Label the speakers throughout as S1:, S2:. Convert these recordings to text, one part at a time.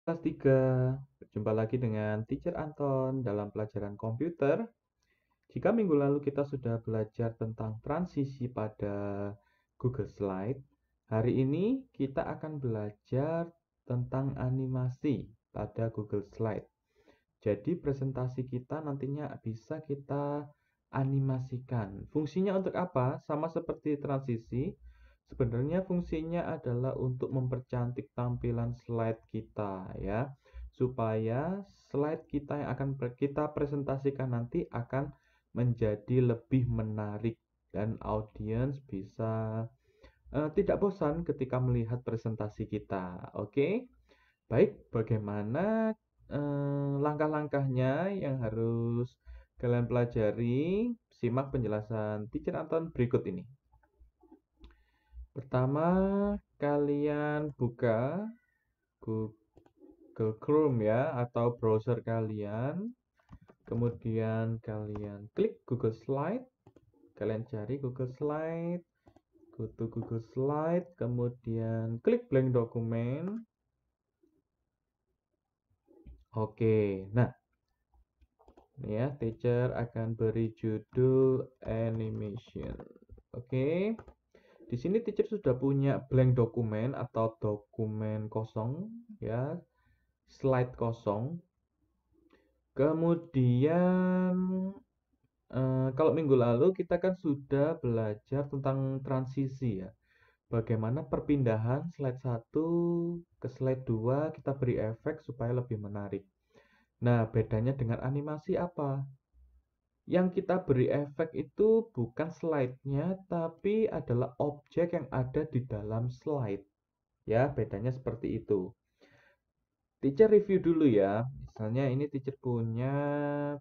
S1: Kelas 3, berjumpa lagi dengan Teacher Anton dalam pelajaran komputer. Jika minggu lalu kita sudah belajar tentang transisi pada Google Slide, hari ini kita akan belajar tentang animasi pada Google Slide. Jadi presentasi kita nantinya bisa kita animasikan. Fungsinya untuk apa? Sama seperti transisi. Sebenarnya fungsinya adalah untuk mempercantik tampilan slide kita ya, supaya slide kita yang akan kita presentasikan nanti akan menjadi lebih menarik dan audiens bisa tidak bosan ketika melihat presentasi kita. Oke? Baik, bagaimana langkah-langkahnya yang harus kalian pelajari? Simak penjelasan Teacher Anton berikut ini. Pertama, kalian buka Google Chrome ya, atau browser kalian. Kemudian kalian klik Google Slide. Kalian cari Google Slide. Go to Google Slide. Kemudian klik blank document. Oke, nah ini ya, teacher akan beri judul animation. Oke. Di sini teacher sudah punya blank dokumen atau dokumen kosong ya, slide kosong. Kemudian kalau minggu lalu kita kan sudah belajar tentang transisi ya. Bagaimana perpindahan slide 1 ke slide 2 kita beri efek supaya lebih menarik. Nah, bedanya dengan animasi apa? Yang kita beri efek itu bukan slide-nya, tapi adalah objek yang ada di dalam slide. Ya, bedanya seperti itu. Teacher review dulu ya. Misalnya ini teacher punya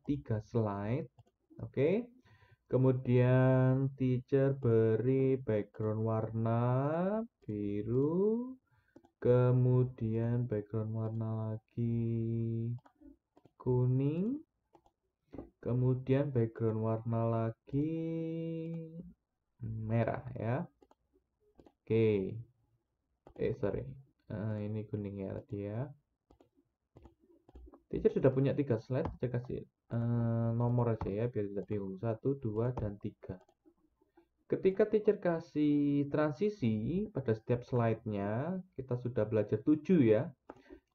S1: 3 slide. Oke. Kemudian teacher beri background warna biru. Kemudian background warna lagi kuning. Kemudian background warna lagi merah ya. Oke. Sorry. Ini kuning ya tadi ya. Teacher sudah punya 3 slide. Teacher kasih nomor aja ya biar tidak bingung. 1, 2, dan 3. Ketika teacher kasih transisi pada setiap slide-nya, kita sudah belajar 7 ya.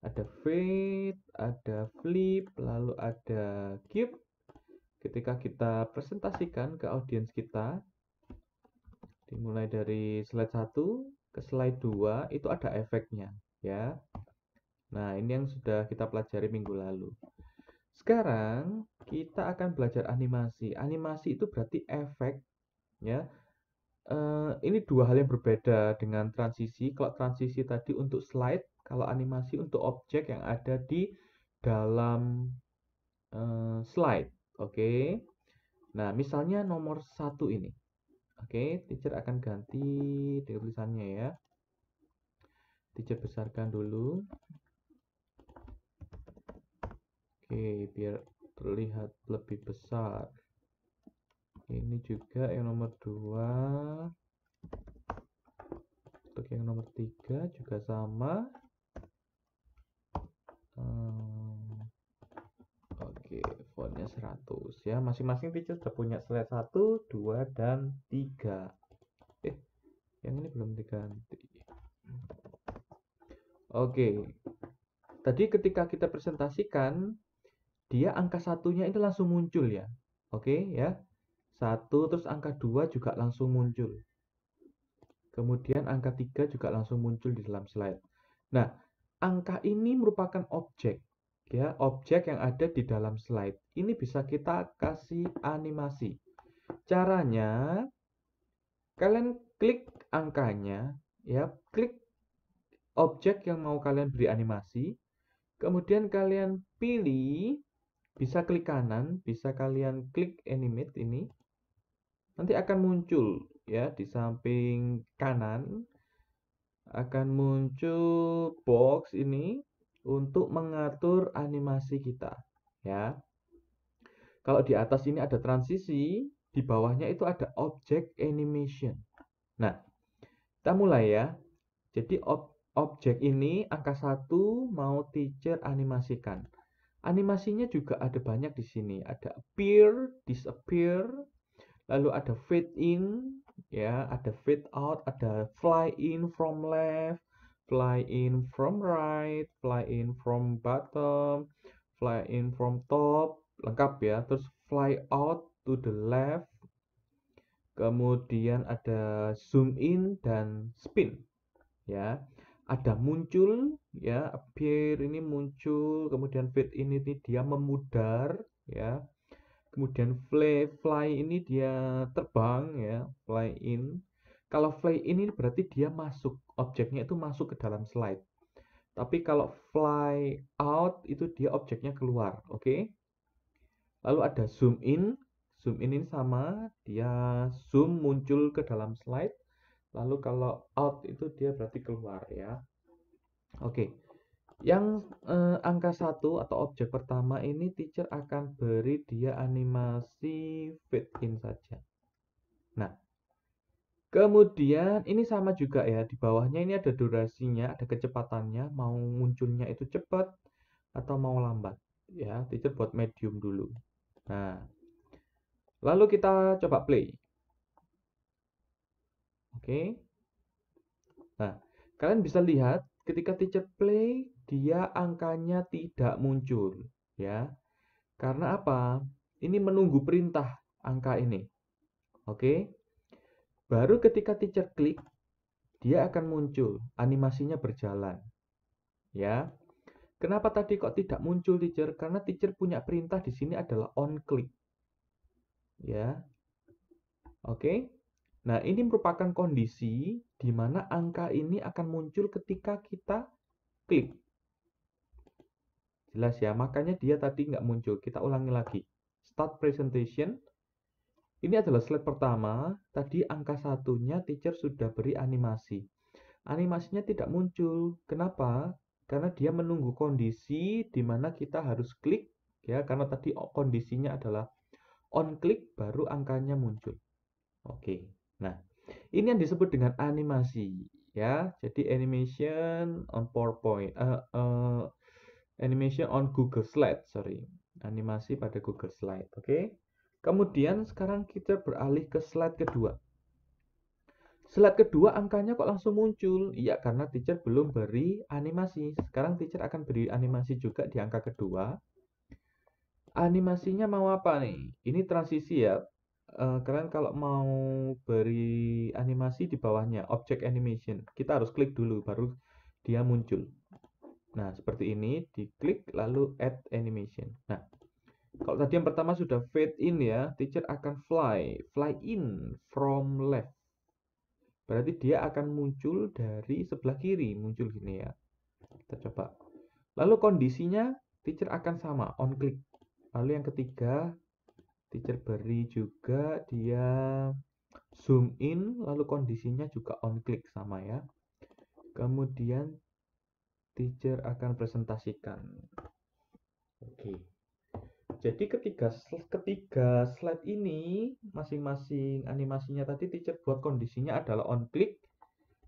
S1: Ada fade, ada flip, lalu ada cube. Ketika kita presentasikan ke audiens kita, dimulai dari slide 1 ke slide 2 itu ada efeknya ya. Nah, ini yang sudah kita pelajari minggu lalu. Sekarang kita akan belajar animasi. Animasi itu berarti efek ya. Ini dua hal yang berbeda dengan transisi. Kalau transisi tadi untuk slide, kalau animasi untuk objek yang ada di dalam slide. Oke. Nah, misalnya nomor 1 ini. Oke, teacher akan ganti tulisannya ya. Teacher besarkan dulu. Oke, biar terlihat lebih besar. Ini juga yang nomor 2. Untuk yang nomor 3 juga sama. Oke, fontnya 100 ya. Masing-masing teacher sudah punya slide 1, 2, dan 3. Yang ini belum diganti. Oke. Tadi ketika kita presentasikan, dia angka satunya itu langsung muncul ya. Oke ya. 1 terus angka 2 juga langsung muncul. Kemudian angka 3 juga langsung muncul di dalam slide. Nah, angka ini merupakan objek ya, objek yang ada di dalam slide. Ini bisa kita kasih animasi. Caranya kalian klik angkanya ya, klik objek yang mau kalian beri animasi. Kemudian kalian pilih, bisa klik kanan, bisa kalian klik animate ini. Nanti akan muncul ya di samping kanan akan muncul box ini untuk mengatur animasi kita ya. Kalau di atas ini ada transisi, di bawahnya itu ada object animation. Nah, kita mulai ya. Jadi objek ini angka 1 mau teacher animasikan. Animasinya juga ada banyak di sini. Ada appear, disappear, lalu ada fade in, ya, ada fade out, ada fly in from left, fly in from right, fly in from bottom, fly in from top, lengkap ya. Terus fly out to the left, kemudian ada zoom in dan spin, ya. Ada muncul, ya, appear ini muncul, kemudian fade in ini dia memudar, ya. Kemudian fly ini dia terbang, ya, fly in. Kalau fly in ini berarti dia masuk, objeknya itu masuk ke dalam slide. Tapi kalau fly out itu dia objeknya keluar, oke? Lalu ada zoom in. Zoom in ini sama, dia zoom muncul ke dalam slide. Lalu kalau out itu dia berarti keluar, ya. Oke. Yang angka 1 atau objek pertama ini teacher akan beri dia animasi fade in saja. Nah, kemudian ini sama juga ya, di bawahnya ini ada durasinya, ada kecepatannya, mau munculnya itu cepat atau mau lambat. Ya, teacher buat medium dulu. Nah, lalu kita coba play. Oke. Nah, kalian bisa lihat ketika teacher play, dia angkanya tidak muncul, ya. Karena apa? Ini menunggu perintah angka ini. Oke. Baru ketika teacher klik, dia akan muncul, animasinya berjalan. Ya. Kenapa tadi kok tidak muncul teacher? Karena teacher punya perintah di sini adalah on click. Ya. Oke. Nah, ini merupakan kondisi di mana angka ini akan muncul ketika kita klik. Jelas ya, makanya dia tadi nggak muncul. Kita ulangi lagi. Start presentation. Ini adalah slide pertama. Tadi angka satunya teacher sudah beri animasi. Animasinya tidak muncul. Kenapa? Karena dia menunggu kondisi di mana kita harus klik, ya, karena tadi kondisinya adalah on click baru angkanya muncul. Oke. Nah, ini yang disebut dengan animasi, ya. Jadi animation on PowerPoint, animation on Google Slide, sorry. Animasi pada Google Slide, oke. Kemudian sekarang kita beralih ke slide kedua. Slide kedua angkanya kok langsung muncul? Iya, karena teacher belum beri animasi. Sekarang teacher akan beri animasi juga di angka kedua. Animasinya mau apa nih? Ini transisi ya. Kalian kalau mau beri animasi di bawahnya, object animation. Kita harus klik dulu, baru dia muncul. Nah, seperti ini, diklik lalu add animation. Nah, kalau tadi yang pertama sudah fade in ya, teacher akan fly in from left. Berarti dia akan muncul dari sebelah kiri, muncul gini ya. Kita coba. Lalu kondisinya teacher akan sama, on click. Lalu yang ketiga, teacher beri juga dia zoom in, lalu kondisinya juga on click sama ya. Kemudian teacher akan presentasikan. Oke. Jadi ketiga slide ini masing-masing animasinya tadi teacher buat kondisinya adalah on click.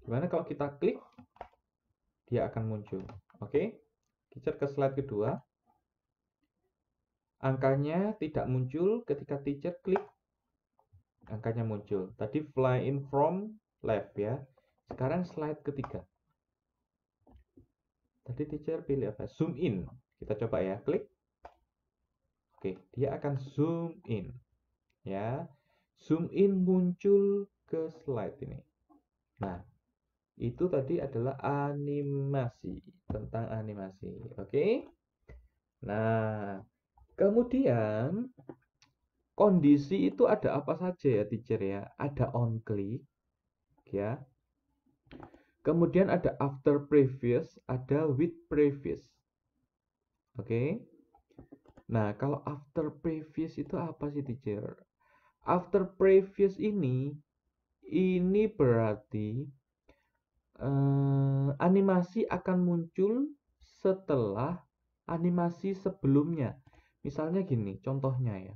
S1: Gimana kalau kita klik dia akan muncul. Oke. Teacher ke slide kedua. Angkanya tidak muncul ketika teacher klik. Angkanya muncul. Tadi fly in from left ya. Sekarang slide ketiga. Tadi teacher pilih apa? Zoom in. Kita coba ya, klik. Oke, dia akan zoom in. Ya. Zoom in muncul ke slide ini. Nah, itu tadi adalah animasi, tentang animasi. Oke. Nah, kemudian kondisi itu ada apa saja ya teacher ya? Ada on click ya. Kemudian ada after previous, ada with previous. Oke. Nah, kalau after previous itu apa sih teacher? After previous ini berarti animasi akan muncul setelah animasi sebelumnya. Misalnya gini, contohnya ya.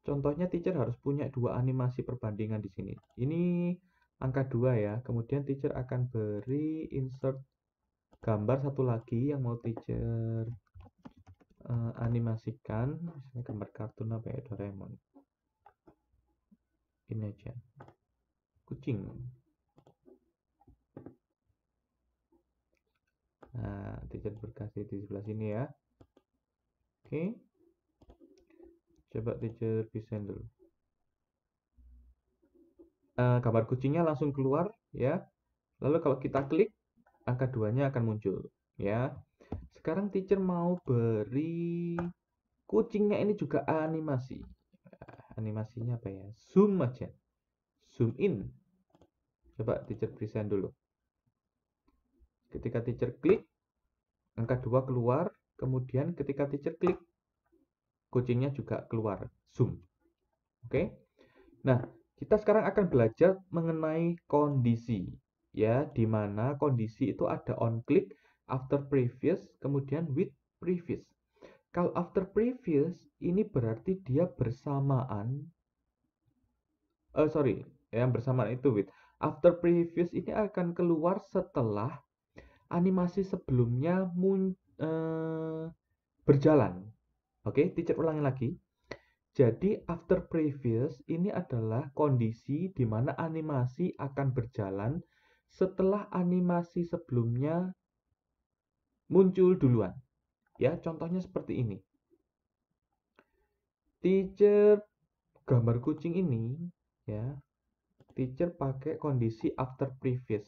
S1: Contohnya teacher harus punya dua animasi perbandingan di sini. Ini angka 2 ya. Kemudian teacher akan beri insert gambar satu lagi yang mau teacher animasikan. Misalnya gambar kartun apa ya, Doraemon. Ini aja. Kucing. Nah, teacher berkasih di sebelah sini ya. Oke. Coba teacher desain dulu. Gambar kucingnya langsung keluar ya. Lalu kalau kita klik, angka 2-nya akan muncul ya. Sekarang teacher mau beri kucingnya ini juga animasi. Animasinya apa ya? Zoom aja. Zoom in. Coba teacher present dulu. Ketika teacher klik, angka 2 keluar. Kemudian ketika teacher klik, kucingnya juga keluar. Zoom. Oke. Nah, kita sekarang akan belajar mengenai kondisi. Ya, di mana kondisi itu ada on click, after previous, kemudian with previous. Kalau after previous, ini berarti dia bersamaan. Yang bersamaan itu with. After previous ini akan keluar setelah animasi sebelumnya berjalan. Oke, teacher ulangi lagi. Jadi after previous ini adalah kondisi di mana animasi akan berjalan setelah animasi sebelumnya muncul duluan. Ya, contohnya seperti ini. Teacher gambar kucing ini ya, teacher pakai kondisi after previous.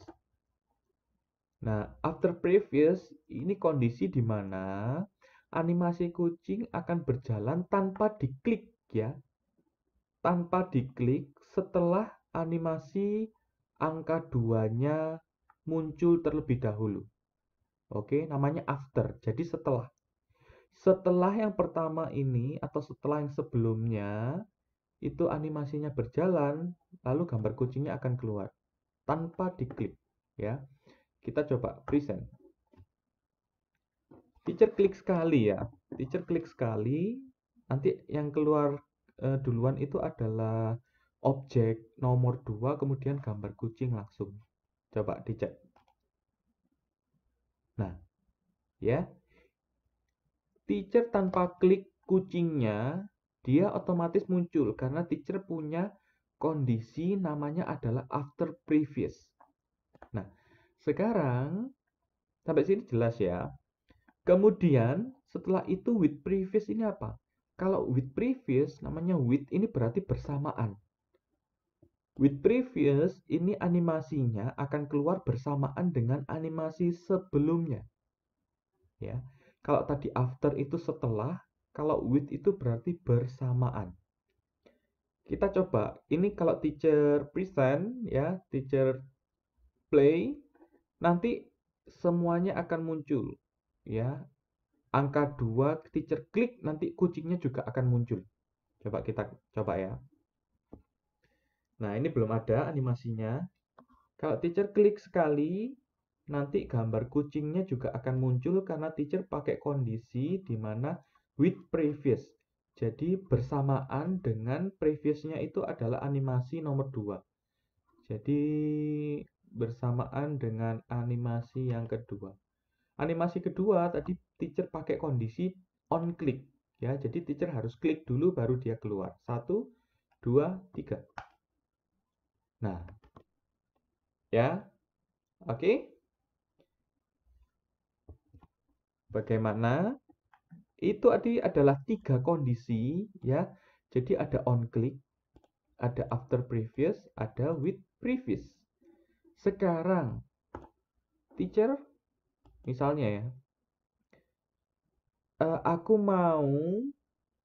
S1: Nah, after previous ini kondisi di mana animasi kucing akan berjalan tanpa diklik ya. Tanpa diklik setelah animasi angka 2-nya muncul terlebih dahulu. Oke, namanya after. Jadi setelah. Setelah yang pertama ini atau setelah yang sebelumnya itu animasinya berjalan, lalu gambar kucingnya akan keluar tanpa diklik ya. Kita coba present. Teacher klik sekali ya. Teacher klik sekali, nanti yang keluar duluan itu adalah objek nomor 2 kemudian gambar kucing langsung. Coba dicek. Nah, ya. Teacher tanpa klik kucingnya, dia otomatis muncul karena teacher punya kondisi namanya adalah after previous. Nah, sekarang sampai sini jelas ya. Kemudian setelah itu with previous ini apa? Kalau with previous namanya with ini berarti bersamaan. With previous ini animasinya akan keluar bersamaan dengan animasi sebelumnya. Ya. Kalau tadi after itu setelah, kalau with itu berarti bersamaan. Kita coba. Ini kalau teacher present ya, teacher play, nanti semuanya akan muncul ya. Angka 2 teacher klik nanti kucingnya juga akan muncul. Coba kita coba ya. Nah, ini belum ada animasinya. Kalau teacher klik sekali, nanti gambar kucingnya juga akan muncul karena teacher pakai kondisi di mana with previous. Jadi bersamaan dengan previousnya itu adalah animasi nomor 2. Jadi bersamaan dengan animasi yang kedua. Animasi kedua tadi teacher pakai kondisi on click ya. Jadi teacher harus klik dulu baru dia keluar. 1 2 3. Nah, ya. Oke. Bagaimana? Itu tadi adalah 3 kondisi ya. Jadi ada on click, ada after previous, ada with previous. Sekarang teacher misalnya ya, aku mau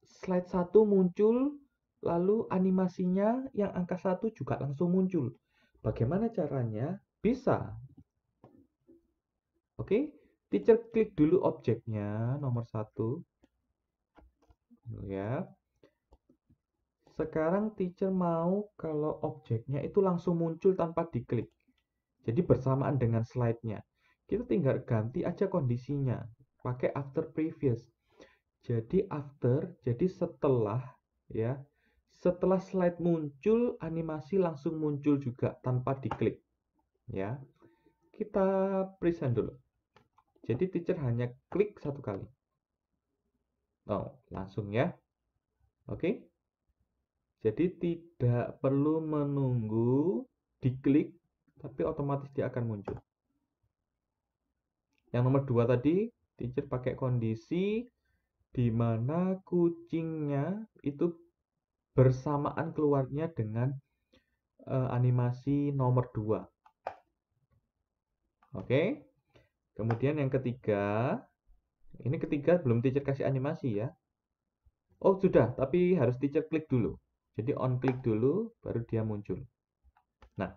S1: slide 1 muncul, lalu animasinya yang angka 1 juga langsung muncul. Bagaimana caranya? Bisa. Oke, teacher klik dulu objeknya nomor 1. Ya. Sekarang teacher mau kalau objeknya itu langsung muncul tanpa diklik. Jadi bersamaan dengan slide-nya. Kita tinggal ganti aja kondisinya. Pakai after previous. Jadi after, jadi setelah ya. Setelah slide muncul, animasi langsung muncul juga tanpa diklik. Ya, kita present dulu. Jadi teacher hanya klik satu kali. Oh, langsung ya. Oke. Jadi tidak perlu menunggu diklik, tapi otomatis dia akan muncul. Yang nomor 2 tadi, teacher pakai kondisi di mana kucingnya itu bersamaan keluarnya dengan animasi nomor 2. Oke. Kemudian yang ketiga, ini ketiga belum teacher kasih animasi ya. Oh sudah, tapi harus teacher klik dulu. Jadi on klik dulu, baru dia muncul. Nah,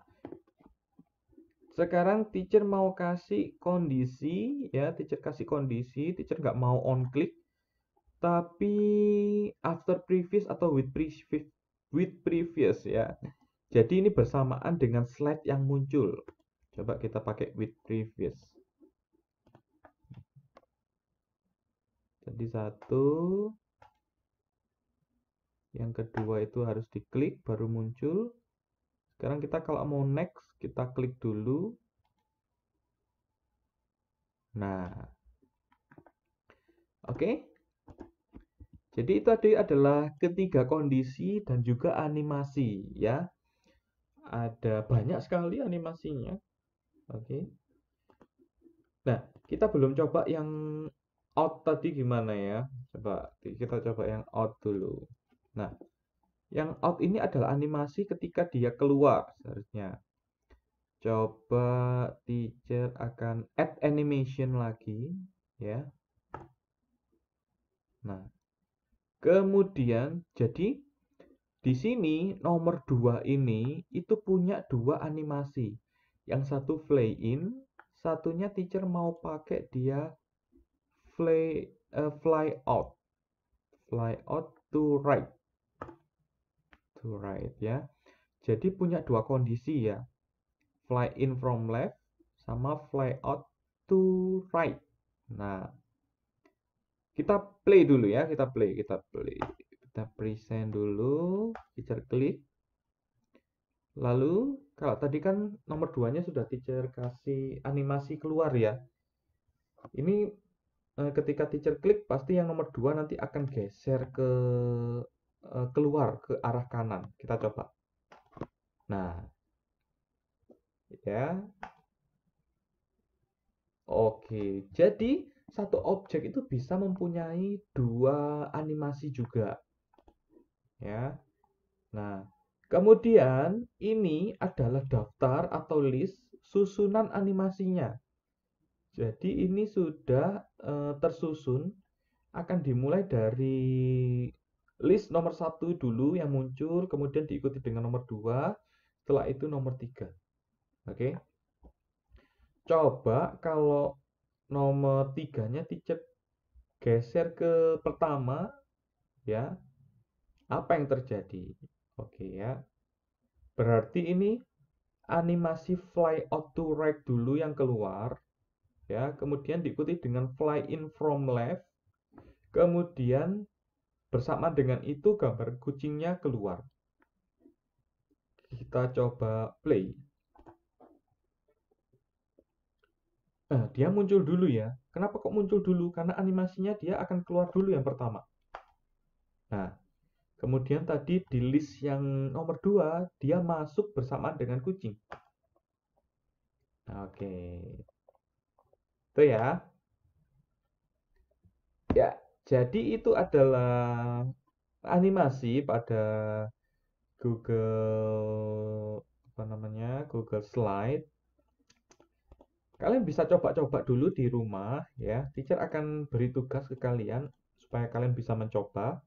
S1: sekarang teacher mau kasih kondisi ya, teacher kasih kondisi, teacher nggak mau on click, tapi after previous atau with previous ya. Jadi ini bersamaan dengan slide yang muncul. Coba kita pakai with previous. Jadi satu, yang kedua itu harus diklik baru muncul. Sekarang kita kalau mau next, kita klik dulu. Nah, oke. Jadi itu tadi adalah ketiga kondisi dan juga animasi ya. Ada banyak sekali animasinya. Oke. Nah, kita belum coba yang out tadi gimana ya. Coba kita coba yang out dulu. Nah, yang out ini adalah animasi ketika dia keluar seharusnya. Coba teacher akan add animation lagi ya. Nah, kemudian jadi di sini nomor 2 ini itu punya dua animasi. Yang satu fly in, satunya teacher mau pakai dia fly out. Fly out to right. To right ya. Jadi punya dua kondisi ya. Fly in from left sama fly out to right. Nah, kita play dulu ya, kita play. Kita present dulu, teacher klik. Lalu, kalau tadi kan nomor 2-nya sudah teacher kasih animasi keluar ya. Ini ketika teacher klik, pasti yang nomor 2 nanti akan geser ke keluar ke arah kanan. Kita coba. Nah, ya. Oke, jadi satu objek itu bisa mempunyai dua animasi juga. Ya. Nah, kemudian ini adalah daftar atau list susunan animasinya. Jadi ini sudah tersusun, akan dimulai dari list nomor 1 dulu yang muncul, kemudian diikuti dengan nomor 2, setelah itu nomor 3. Oke. Coba kalau nomor 3-nya teacher geser ke pertama, ya, apa yang terjadi? Oke ya. Berarti ini animasi fly out to right dulu yang keluar, ya, kemudian diikuti dengan fly in from left, kemudian bersama dengan itu gambar kucingnya keluar. Kita coba play. Nah, dia muncul dulu ya. Kenapa kok muncul dulu? Karena animasinya dia akan keluar dulu yang pertama. Nah, kemudian tadi di list yang nomor 2, dia masuk bersamaan dengan kucing. Oke. Itu ya. Ya, jadi itu adalah animasi pada Google apa namanya? Google Slide. Kalian bisa coba-coba dulu di rumah ya. Teacher akan beri tugas ke kalian supaya kalian bisa mencoba.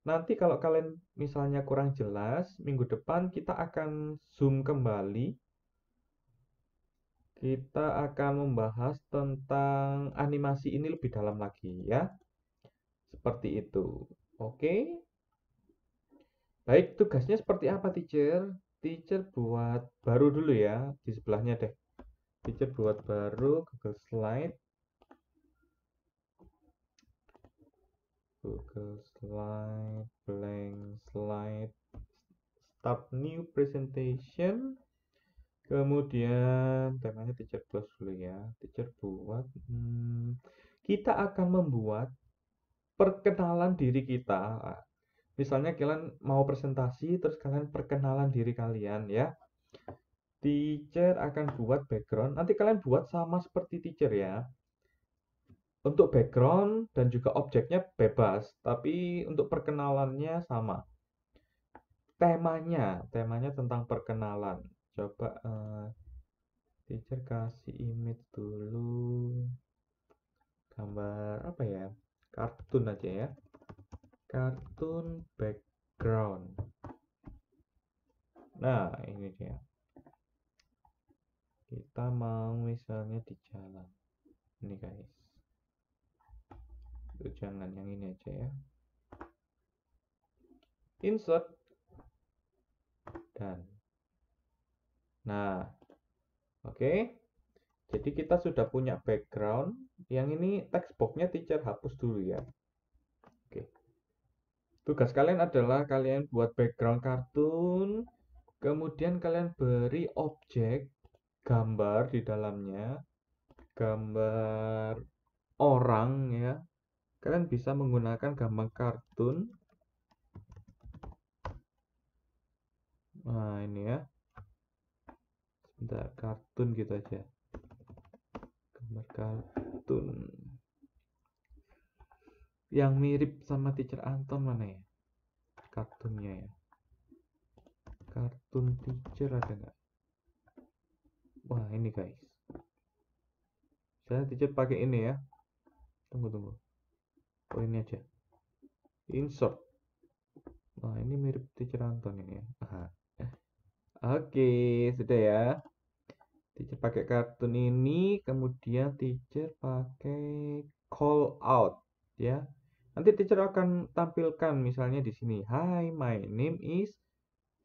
S1: Nanti kalau kalian misalnya kurang jelas, minggu depan kita akan zoom kembali. Kita akan membahas tentang animasi ini lebih dalam lagi ya. Seperti itu. Oke. Baik, tugasnya seperti apa, teacher? Teacher buat baru dulu ya, di sebelahnya deh. Teacher buat baru Google Slide. ke slide, blank slide, start new presentation. Kemudian temanya teacher close dulu ya. Teacher buat, kita akan membuat perkenalan diri kita. Misalnya kalian mau presentasi, terus kalian perkenalan diri kalian ya. Teacher akan buat background. Nanti kalian buat sama seperti teacher ya. Untuk background dan juga objeknya bebas, tapi untuk perkenalannya sama. Temanya tentang perkenalan. Coba teacher kasih image dulu. Gambar apa ya? Kartun aja ya. Kartun background. Nah, ini dia. Kita mau misalnya di jalan. Ini guys. Itu jangan yang ini aja ya. Insert. Dan. Nah, oke. Jadi kita sudah punya background. Yang ini text box-nya teacher hapus dulu ya. Oke. Tugas kalian adalah kalian buat background kartun, kemudian kalian beri objek gambar di dalamnya, gambar orang ya. Kalian bisa menggunakan gambar kartun. Nah, ini ya. Sebentar, kartun gitu aja. Gambar kartun. Yang mirip sama teacher Anton mana ya? Kartunnya ya. Kartun teacher ada nggak? Wah, ini guys. Saya teacher pakai ini ya. Tunggu. Oh, ini aja. Insert. Wah, ini mirip teacher Anton ini ya. Aha. Oke, sudah ya. Teacher pakai kartun ini, kemudian teacher pakai call out ya. Nanti teacher akan tampilkan misalnya di sini, "Hi, my name is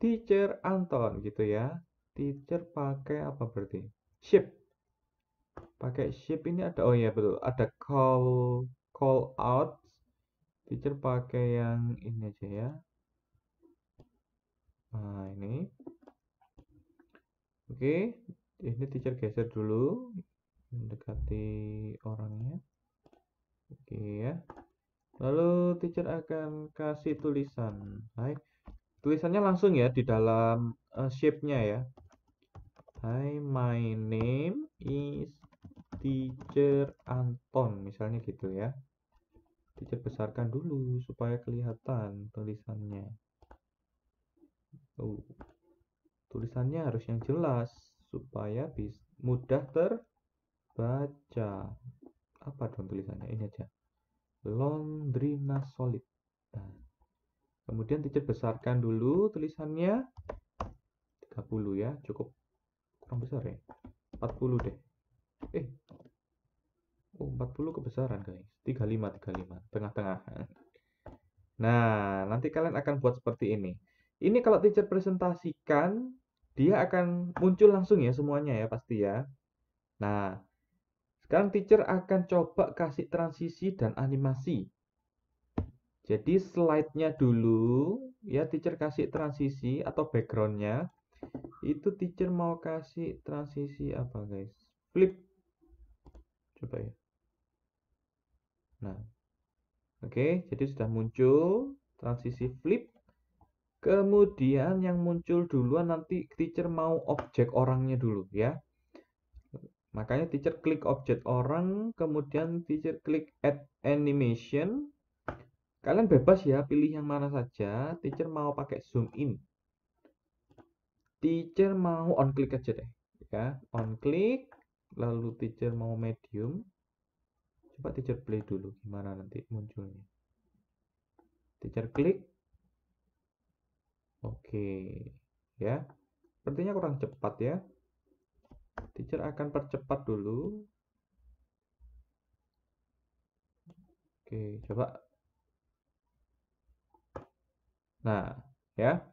S1: teacher Anton" gitu ya. Teacher pakai apa berarti? Shape. Pakai shape ini ada, oh ya betul, ada call out. Teacher pakai yang ini aja ya. Nah, ini. Oke, ini teacher geser dulu, mendekati orangnya. Oke ya. Lalu teacher akan kasih tulisan. Hai. Tulisannya langsung ya di dalam shape-nya ya. Hi, my name is teacher Anton, misalnya gitu ya. Teacher besarkan dulu supaya kelihatan tulisannya. Tulisannya harus yang jelas supaya mudah terbaca. Apa dong tulisannya? Ini aja. Londrina Solid. Nah, kemudian teacher besarkan dulu tulisannya 30 ya, cukup kurang besar ya. 40 deh. 40 kebesaran guys. 35, tengah-tengah. Nah, nanti kalian akan buat seperti ini. Ini kalau teacher presentasikan, dia akan muncul langsung ya semuanya ya pasti ya. Nah, sekarang teacher akan coba kasih transisi dan animasi. Jadi slide-nya dulu, ya teacher kasih transisi atau background-nya. Itu teacher mau kasih transisi apa guys? Flip. Coba ya. Nah, oke, jadi sudah muncul transisi flip. Kemudian yang muncul duluan nanti teacher mau objek orangnya dulu ya. Makanya teacher klik objek orang, kemudian teacher klik add animation. Kalian bebas ya, pilih yang mana saja. Teacher mau pakai zoom in. Teacher mau on click aja deh. Ya, on click. Lalu teacher mau medium. Coba teacher play dulu gimana nanti munculnya. Teacher klik. Oke. Ya. Sepertinya kurang cepat ya. Teacher akan percepat dulu. Oke, coba. Nah, ya.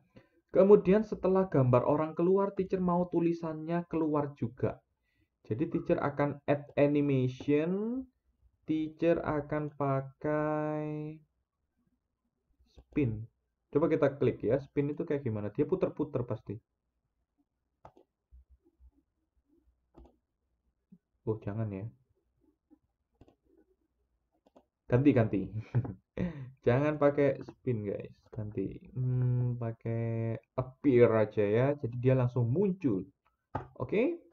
S1: Kemudian setelah gambar orang keluar, teacher mau tulisannya keluar juga. Jadi teacher akan add animation. Teacher akan pakai spin. Coba kita klik ya, spin itu kayak gimana? Dia puter-puter pasti. Oh, jangan ya. Ganti. Jangan pakai spin, guys. Ganti. Pakai appear aja ya. Jadi dia langsung muncul. Oke?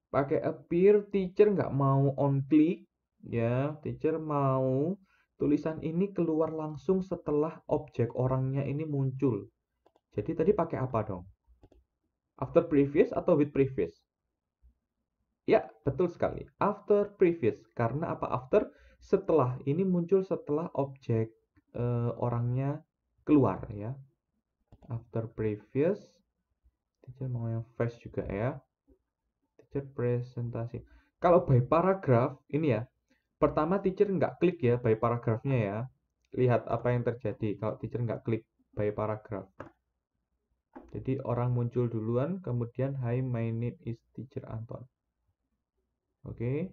S1: Pakai appear, teacher nggak mau on click ya. Teacher mau tulisan ini keluar langsung setelah objek orangnya ini muncul. Jadi tadi pakai apa dong? After previous atau with previous? Ya, betul sekali. After previous. Karena apa after? Setelah. Ini muncul setelah objek orangnya keluar ya. After previous. Teacher mau yang fast juga ya. Teacher presentasi. Kalau by paragraph, ini ya. Pertama teacher nggak klik ya by paragraphnya ya. Lihat apa yang terjadi kalau teacher nggak klik by paragraph. Jadi orang muncul duluan, kemudian hi my name is teacher Anton. Oke.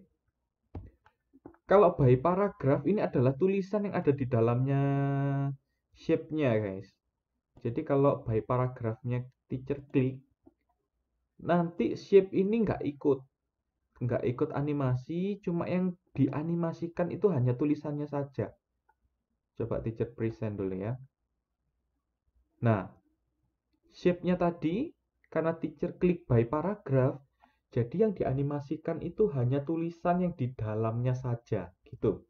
S1: Kalau by paragraph ini adalah tulisan yang ada di dalamnya shape-nya guys. Jadi kalau by paragraphnya teacher klik, nanti shape ini nggak ikut animasi, cuma yang dianimasikan itu hanya tulisannya saja. Coba teacher present dulu ya. Nah, shape-nya tadi karena teacher klik by paragraph, jadi yang dianimasikan itu hanya tulisan yang di dalamnya saja, gitu.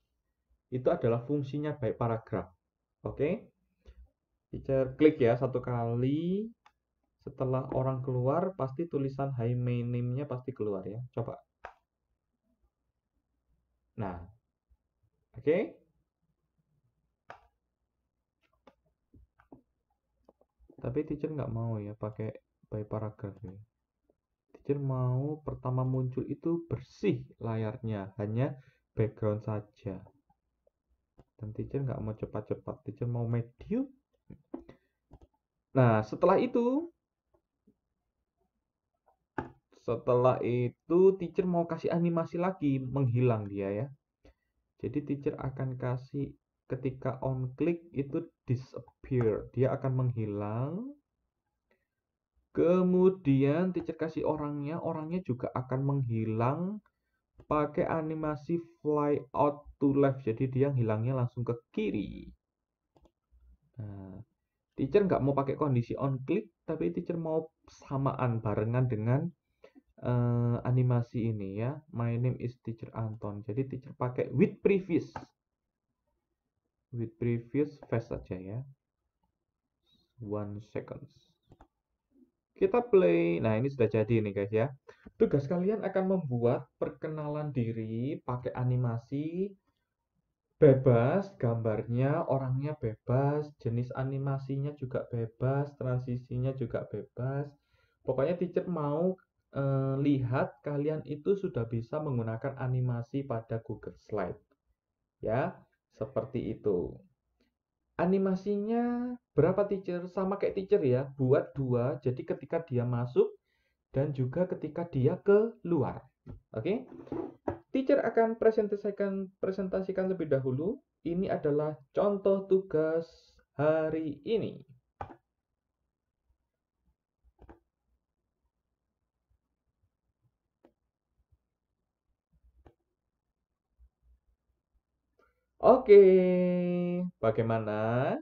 S1: Itu adalah fungsinya by paragraph. Oke? Teacher klik ya satu kali. Setelah orang keluar, pasti tulisan hi my name-nya pasti keluar ya. Coba. Nah, oke? Tapi teacher nggak mau ya pakai by paragraph ya. Teacher mau pertama muncul itu bersih layarnya, hanya background saja. Dan teacher nggak mau cepat-cepat, teacher mau medium. Nah, setelah itu teacher mau kasih animasi lagi, menghilang dia ya. Jadi teacher akan kasih ketika on click itu disappear, dia akan menghilang. Kemudian teacher kasih orangnya juga akan menghilang pakai animasi fly out to left. Jadi dia hilangnya langsung ke kiri. Nah, teacher nggak mau pakai kondisi on click, tapi teacher mau samaan barengan dengan animasi ini ya. My name is teacher Anton. Jadi teacher pakai with previous. With previous fast saja ya. 1 seconds. Kita play. Nah, ini sudah jadi nih guys ya. Tugas kalian akan membuat perkenalan diri pakai animasi bebas, gambarnya, orangnya bebas, jenis animasinya juga bebas, transisinya juga bebas. Pokoknya teacher mau lihat kalian itu sudah bisa menggunakan animasi pada Google Slide. Ya, seperti itu. Animasinya berapa teacher? Sama kayak teacher ya, buat 2. Jadi ketika dia masuk dan juga ketika dia keluar. Oke? Teacher akan presentasikan lebih dahulu. Ini adalah contoh tugas hari ini. Oke, bagaimana?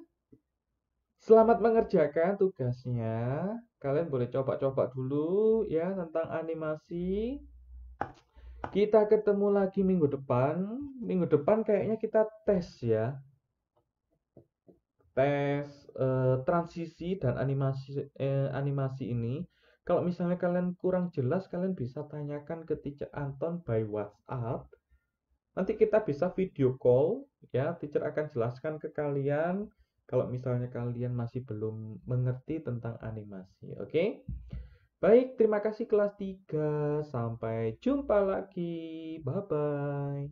S1: Selamat mengerjakan tugasnya. Kalian boleh coba-coba dulu ya tentang animasi. Kita ketemu lagi minggu depan. Minggu depan kayaknya kita tes ya. Tes transisi dan animasi ini. Kalau misalnya kalian kurang jelas, kalian bisa tanyakan ke Teacher Anton by WhatsApp. Nanti kita bisa video call ya. Teacher akan jelaskan ke kalian kalau misalnya kalian masih belum mengerti tentang animasi. Oke? Baik, terima kasih kelas 3. Sampai jumpa lagi. Bye bye.